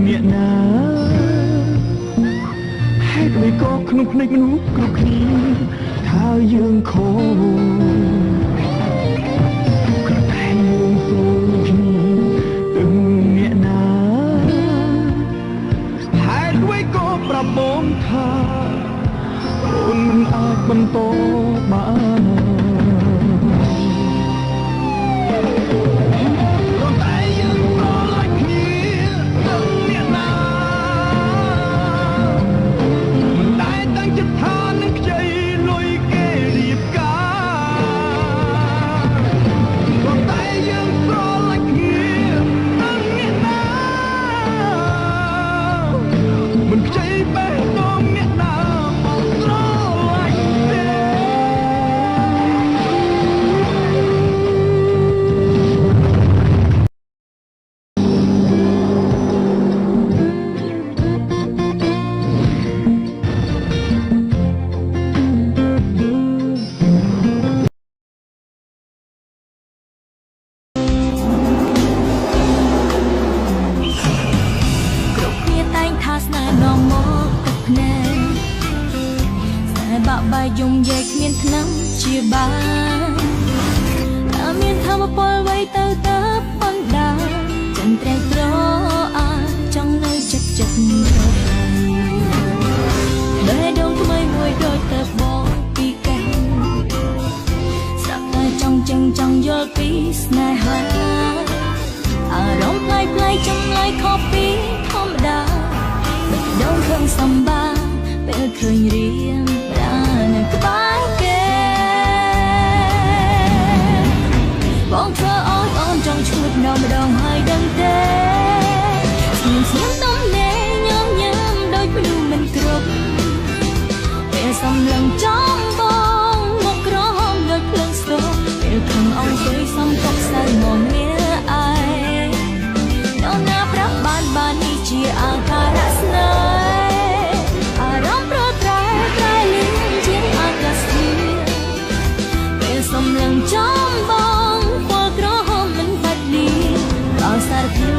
អ្នកណាហេតុអ្វីក៏ក្នុងភ្នែកមនុស្សគ្រប់គ្នាថាយើងខុសគ្រាន់តែយើងស្រួលគ្នាទាំងអ្នកណាហេតុអ្វីក៏ប្រាប់បងថាអូនមិនអាចបន្តបានបាយយំយាយគ្មានថ្នាំជាបានតែមានធម្មពលໄວទៅបណ្ដាចិនត្រែងត្រអាចចង់នៅចិត្តចិត្តបេះដូងថ្មីមួយដូចទៅបងពីកែស្រាប់តែចង់ចង់យល់ពីស្នេហាអារម្មណ៍ប្លែកចម្លើយខុសពីធម្មតាបេះដូងខឹងសម្បាពេលឃើញរៀងនៅក្បែរគេបងធ្វើអត់អូនចង់ឈួតម្ដងហើយដឹងទេស្ងៀមតំណែងញ៉ាំដូចមនុស្សមិនគ្រប់ពេលសំឡឹងចំបងមកក្រហមដូចភ្លើងស្ទប់ពេលខំអង្គុយសំកប់សៅមកងារឯងដល់ណាប្រាប់បាននេះជាអាការៈស្នេហ៍អារម្មណ៍ប្រត្រែលឿនជាងអាកាសធាតុពេលសំឡឹងចំបងពណ៌ក្រហមមិនបាត់លីដល់សារភាព